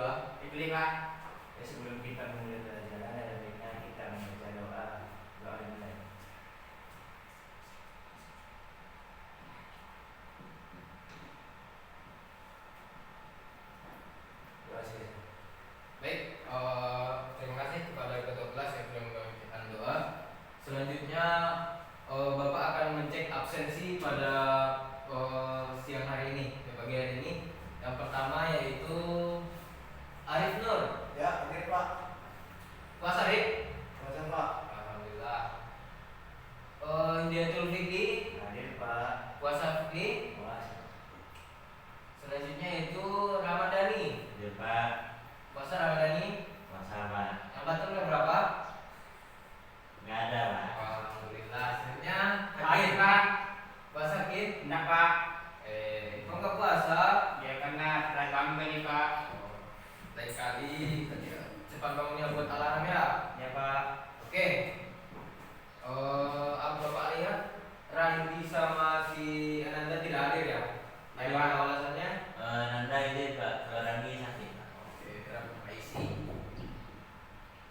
berdoa. Dibeli Pak. Ya, sebelum kita memulai belajar ada baiknya kita membaca doa dimulai. Doa sih. Baik, terima kasih kepada ketua kelas yang sudah membacakan doa. Selanjutnya Bapak akan mencek absensi pada siang hari ini, pagi hari ini. Yang pertama yaitu Arif Nur. Ya, oke Pak. Mas Arif. Present Pak. Alhamdulillah. Indiatul Fikri. Hadir Pak. Puasa Fikri. Puasa. Selanjutnya itu Ramadhani. Hadir Pak. Puasa Ramadhani. Puasa Pak. Yang batal berapa? Nggak ada Pak. Alhamdulillah. Selanjutnya Hadir Pak. Puasa Kid. Enggak Pak. Kok nggak puasa? Ya karena setelah kami tadi Pak. Lain kali cepat bangunnya buat alarm ya. Ya Pak. Oke. Apa Bapak lihat Randi sama si Ananda tidak hadir ya? Ya, Ada Pak. alasannya? Nanda ini Pak, kalau Rani sakit Pak. Oke, kenapa isi?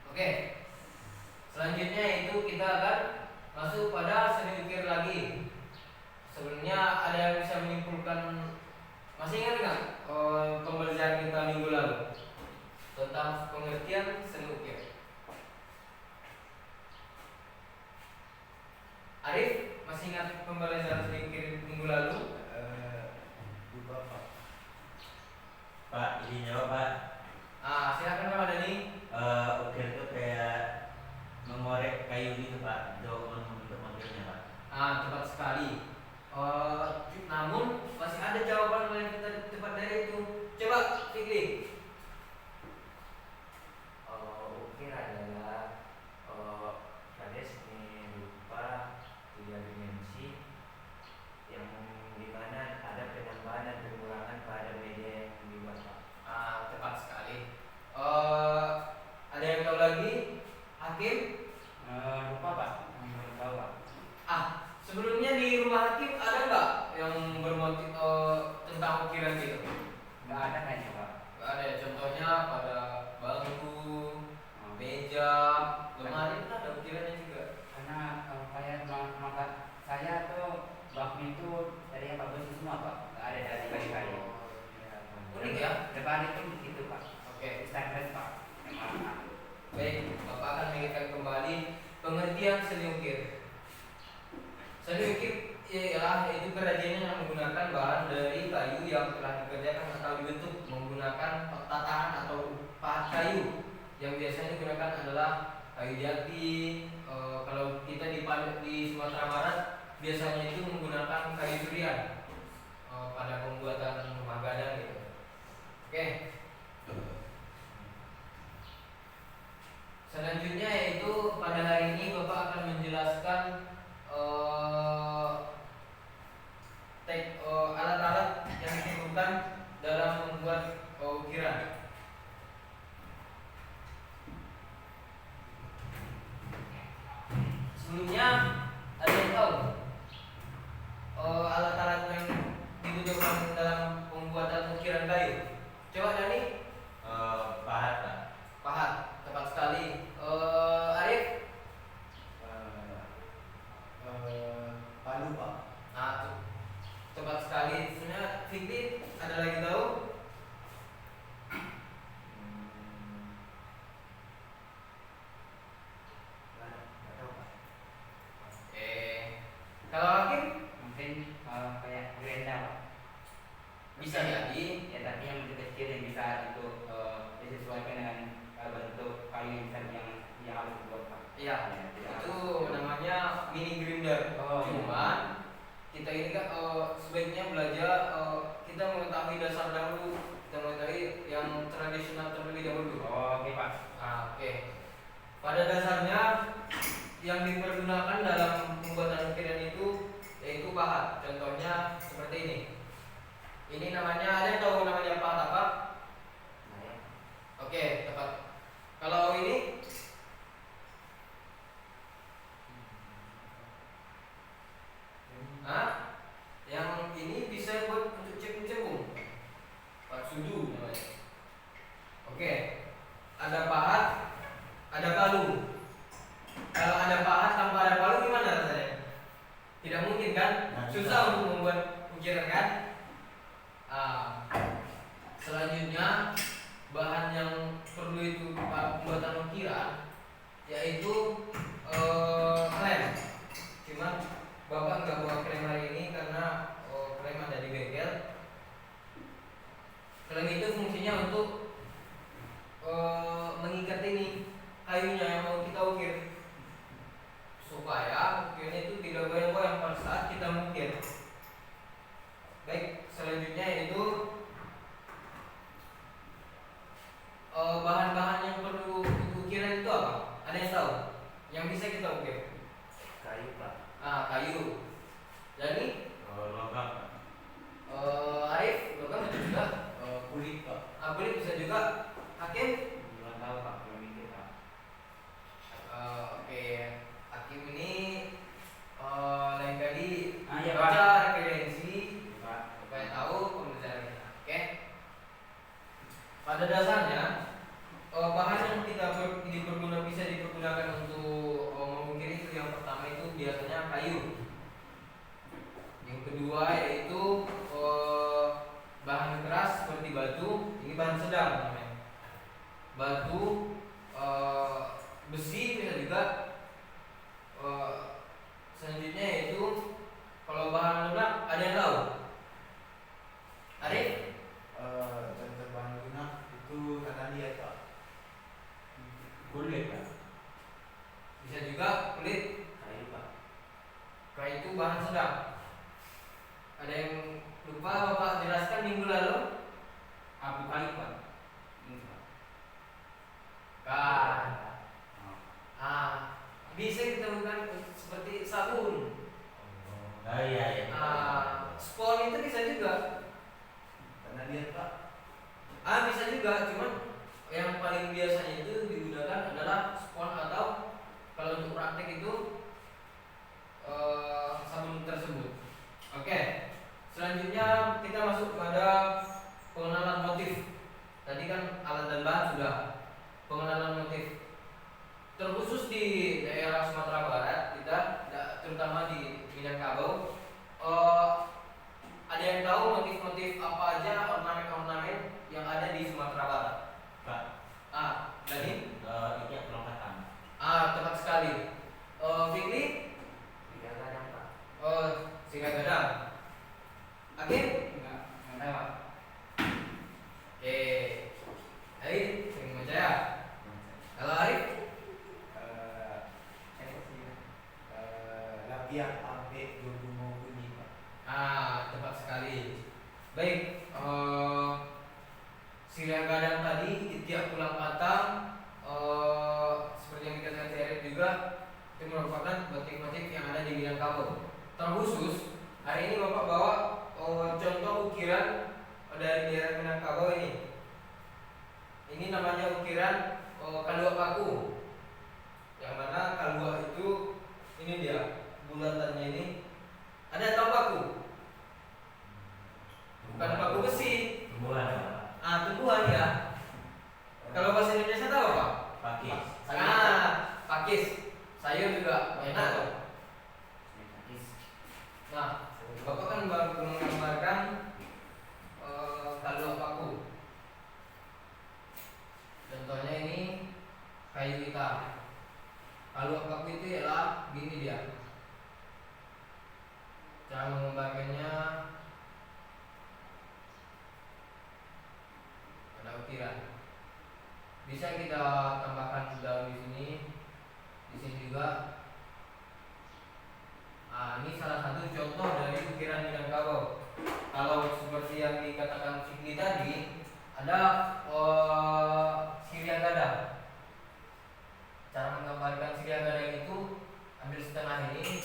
Oke. Selanjutnya itu kita akan masuk pada seni ukir lagi. Sebelumnya ada yang bisa menyimpulkan, masih ingat nggak pembelajaran kita minggu lalu tentang pengertian seni ukir? Arif, masih ingat pembelajaran seni ukir minggu lalu? Lupa Pak. Pak, ini jawab Pak. Silakan Pak Madani. Ukir itu kayak mengorek kayu gitu Pak, untuk motifnya Pak. Tepat sekali. Namun masih ada jawaban lain yang tepat dari itu. Coba Fikri. Ukir adalah ada seni rupa 3 dimensi yang dimana ada penambahan dan pengurangan pada media yang dibuat Pak. Tepat sekali. Ada yang tahu lagi? Hakim? Lupa Pak, belum tahu Pak. Sebelumnya di rumah Hakim ada nggak yang bermotif tentang ukiran gitu? Nggak ada kayaknya Pak. Nggak ada ya. Contohnya pada bangku, meja, lemari itu ada ukirannya juga. Karena kayak maka saya tuh bakmi itu dari apa besi semua Pak, nggak ada dari kayu-kayu. Unik ya? Depan itu begitu Pak. Oke. Stainless Pak. Baik, Bapak akan mengingatkan kembali pengertian seni ukir. Seni ukir ialah itu kerajinan yang menggunakan bahan dari kayu yang telah dikerjakan atau dibentuk menggunakan tatahan atau pahat kayu. Yang biasanya digunakan adalah kayu jati. Kalau kita di Sumatera Barat biasanya itu menggunakan kayu durian pada pembuatan rumah gadang gitu. Oke. Selanjutnya yaitu pada hari ini Bapak akan menjelaskan alat-alat yang diperlukan dalam membuat ukiran. Sebelumnya ada yang tahu alat-alat yang dibutuhkan dalam pembuatan ukiran kayu? Coba Dani. Pahat Pak. Pahat, tepat sekali. Arif? Palu Pak. Tepat sekali. Sebenarnya Fikri ada lagi tahu? Nggak tahu Pak. Oke. Kalau Hakim Mungkin kayak gerenda Pak. bisa jadi. Ya tapi yang kecil yang bisa itu disesuaikan dengan bentuk kayu yang harus dibuat Pak. Iya, Ya, itu namanya mini grinder. Cuman kita ini kan sebaiknya belajar kita mengetahui dasar dahulu, kita mengetahui yang tradisional terlebih dahulu. Oke Pak. Oke. Pada dasarnya yang dipergunakan dalam pembuatan ukiran itu yaitu pahat. Contohnya seperti ini. Ini namanya, ada yang tahu namanya pahat apa? Oke, tepat. Kalau ini yang ini bisa buat untuk cekung-cekung. Pak Sudu namanya. bahan yang perlu itu pembuatan ukiran yaitu klem. Cuma bapak nggak bawa klem hari ini karena klem ada di bengkel. Klem itu fungsinya untuk mengikat ini kayunya yang mau kita ukir supaya ukirnya itu tidak goyang-goyang pada saat kita mengukir. Baik, selanjutnya yaitu bahan-bahan yang perlu ukiran itu apa? Ada yang tahu? Yang bisa kita ukir? Kayu Pak. Kayu. Jadi logam. Arif, logam itu juga. Kulit Pak. Kulit bisa juga. Hakim? Belum tahu Pak, belum mikir Pak. Oke. Hakim ini lain kali Iya, Pak. baca referensi Pak. supaya tahu pembicaraan kita. Oke. Pada dasarnya bahan yang bisa dipergunakan untuk mengukir itu yang pertama itu biasanya kayu. Yang kedua yaitu bahan keras seperti batu, ini bahan sedang namanya. Batu, besi bisa juga. Selanjutnya yaitu kalau bahan lunak ada yang tahu? Arif? Contoh bahan lunak itu kata dia Pak. Kulit Pak. Bisa juga kulit. Kayu Pak. Kayu itu bahan sedang. Ada yang lupa Bapak jelaskan minggu lalu? Abu kayu Pak. Ini Pak. Kan. Oh. Bisa kita bukan seperti sabun. Iya. Spon itu bisa juga. Karena dia Pak. Bisa juga, cuman yang paling biasanya itu digunakan adalah spon atau kalau untuk praktek itu sabun tersebut. Oke. Selanjutnya kita masuk pada pengenalan motif. Tadi kan alat dan bahan sudah. Pengenalan motif. Terkhusus di daerah Sumatera Barat kita, terutama di Minangkabau, ada yang tahu motif-motif apa aja ornamen-ornamen yang ada di Sumatera Barat? Pak. Dari? Ikat perlengkapan. Tepat sekali. Fikri? Tiga kadang Pak. Singa gadang. Akhir? Enggak tahu Pak. Oke. Arif? Sering percaya? Kalau Arif? Lapiak sampai Jodomo Kuning Pak. Tepat sekali. Baik. Sirian gadang tadi, Itiak pulang patang, seperti yang dikatakan si Arif juga, itu merupakan motif-motif yang ada di Minangkabau. Terkhusus hari ini Bapak bawa contoh ukiran dari daerah Minangkabau ini. Ini namanya ukiran kalua paku. Yang mana kalua itu ini dia bulatannya ini. Ada tahu paku? Bukan paku besi. Tumbuhan Pak. Tumbuhan ya. Kalau bahasa Indonesia tahu apa? Pakis. Pakis. Sayur juga enak loh. Nah, Bapak kan baru menggambarkan kalua paku. Contohnya ini kayu hitam. Kalua paku itu ialah gini dia. Cara menggambarkannya ada ukiran. Bisa kita tambahkan daun di sini. Di sini juga. Ini salah satu contoh dari ukiran Minangkabau. Kalau seperti yang dikatakan Fikri tadi, ada sirian gadang. Cara menggambarkan sirian gadang itu ambil setengah ini,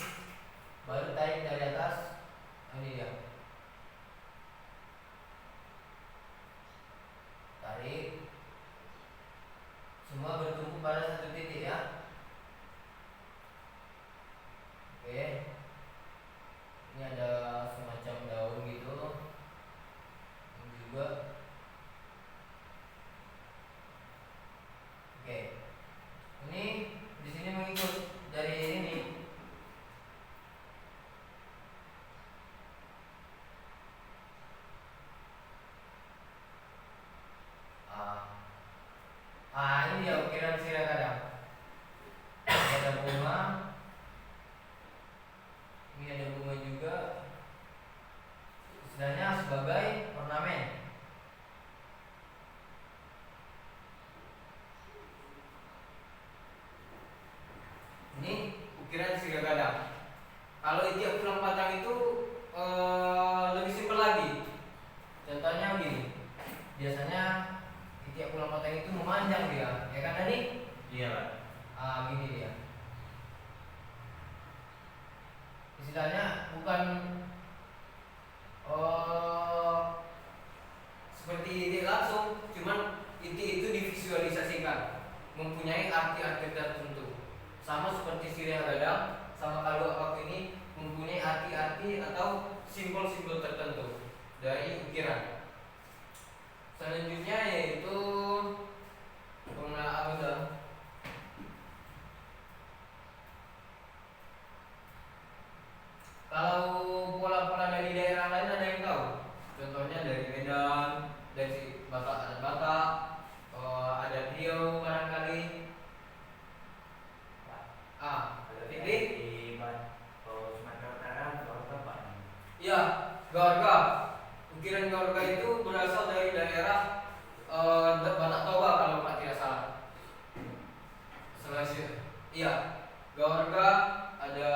baru tarik dari atas. Ini dia. Tarik. Semua bertumpu pada satu titik ya. Oke. Ini ada semacam daun gitu. Ini juga yang itu memanjang dia, ya kan Dani? Iya Pak. Gini dia. Istilahnya bukan seperti ini langsung, cuman itu divisualisasikan, mempunyai arti-arti tertentu. Sama seperti sirih gadang sama kalua waktu ini mempunyai arti-arti atau simbol-simbol tertentu dari ukiran. Selanjutnya yaitu penggunaan udah. Kalau pola-pola dari daerah lain ada yang tahu? Contohnya dari Medan, dari Batak ada Batak, ada Riau barangkali. Ini? Di Sumatera Utara Gorga Pak. Iya, Gorga. Ukiran Gorga itu berasal dari daerah Batak Toba kalau Pak tidak salah. Selanjutnya, iya, Gorga ada.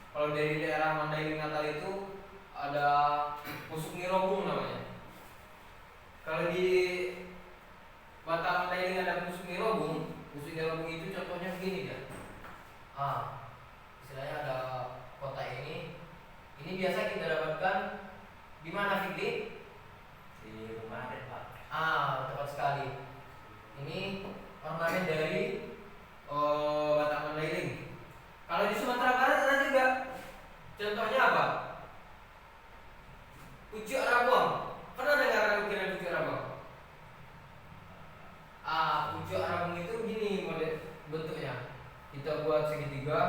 Kalau dari daerah Mandailing Natal itu ada Pusuk Nirobung namanya. Kalau di Batak Mandailing ada Pusuk Nirobung. Pusuk Nirobung itu contohnya begini ya. Istilahnya ada kota ini. Ini biasa kita dapatkan di mana Fikri? Di rumah adat Pak. Tepat sekali. Ini ornamen dari Batak Mandailing. Kalau di Sumatera Barat ada juga. Contohnya apa? Pucuk Rabuang. Pernah dengar ukiran pucuk Rabuang? Pucuk Rabuang itu gini model bentuknya. Kita buat segitiga,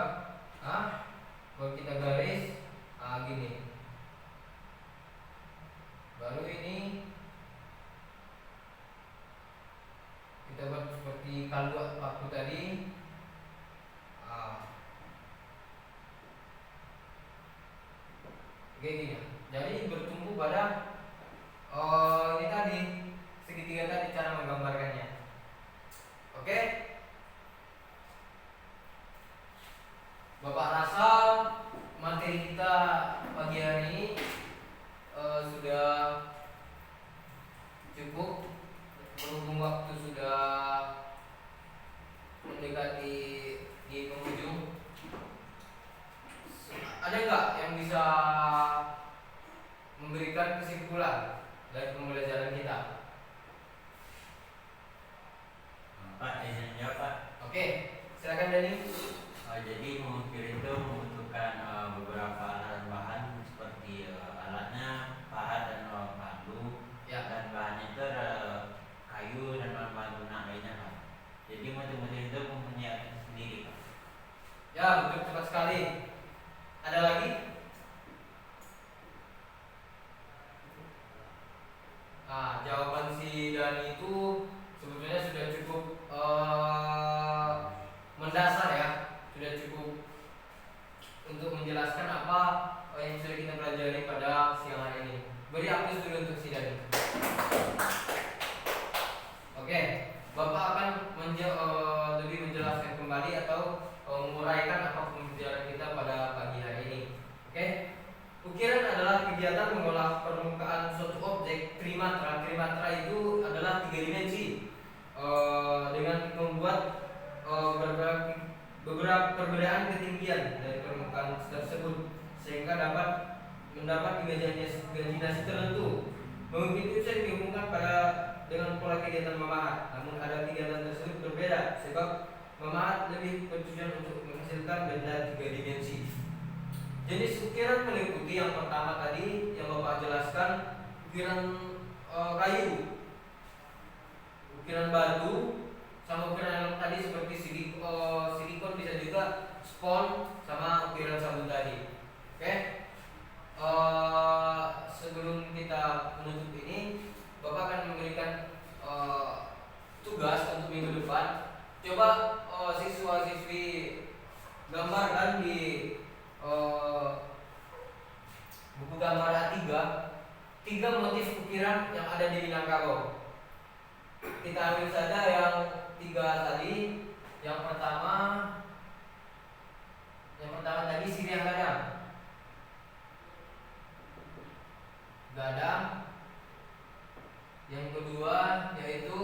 kalau kita garis, gini. Baru ini kita buat seperti kalua paku tadi. Kayak gini. Jadi bertumpu pada ini tadi segitiga tadi cara menggambarkannya. Oke? Bapak rasa materi kita pagi hari ini sudah cukup, berhubung waktu sudah mendekati di penghujung. Ada nggak yang bisa memberikan kesimpulan dari pembelajaran kita? Pak, izin jawab Pak. Oke, silakan Dani. Jadi mengukir itu membutuhkan beberapa alat bahan seperti alatnya pahat dan palu. Ya. Dan bahannya itu ada kayu dan bahan-bahan lunak lainnya Pak. Jadi motif-motif itu mempunyai sendiri Pak. Ya, betul, cepat sekali. Ada lagi? Jawaban si Dani itu sebetulnya sudah cukup mendasar ya, sudah cukup untuk menjelaskan apa yang sudah kita pelajari pada siang hari ini. Beri aplaus dulu untuk si Dani. Oke, Bapak akan lebih menjelaskan kembali atau menguraikan apa pembelajaran kita pada pagi hari ini. Oke, ukiran adalah kegiatan mengolah permukaan suatu objek trimatra. Trimatra itu adalah 3 dimensi dengan membuat beberapa perbedaan ketinggian dari permukaan tersebut sehingga dapat mendapat imajinasi tertentu. Mungkin itu bisa dihubungkan dengan pola kegiatan memahat, namun ada kegiatan tersebut berbeda sebab memahat lebih bertujuan untuk menghasilkan benda 3 dimensi. Jenis ukiran meliputi yang pertama tadi yang Bapak jelaskan, ukiran kayu, ukiran batu, sama ukiran yang tadi seperti silikon, bisa juga spon, sama ukiran sabun tadi. Oke? Sebelum kita menutup ini, Bapak akan memberikan tugas untuk minggu depan. Coba siswa-siswi gambarkan di buku gambar A3 3 motif ukiran yang ada di Minangkabau. Kita ambil saja yang 3 tadi. Yang pertama tadi sirih gadang. Yang kedua yaitu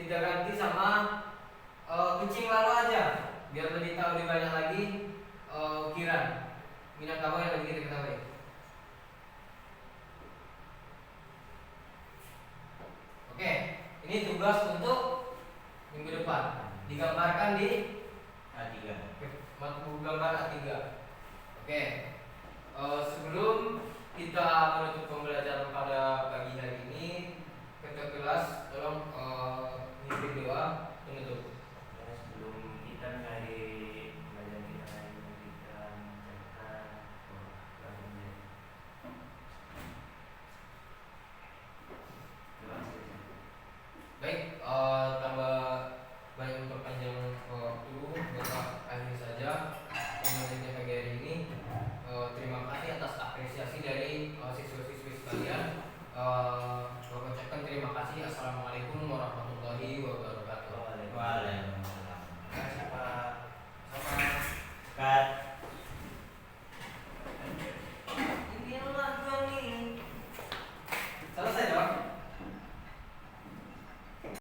kita ganti sama kucing lalu aja, biar lebih tahu lebih banyak lagi ukiran Minangkabau yang lebih kita ketahui. Oke, ini tugas untuk minggu depan. Digambarkan di A3. mata buku gambar A3. Oke. Sebelum kita menutup pembelajaran pada pagi hari ini, ketua kelas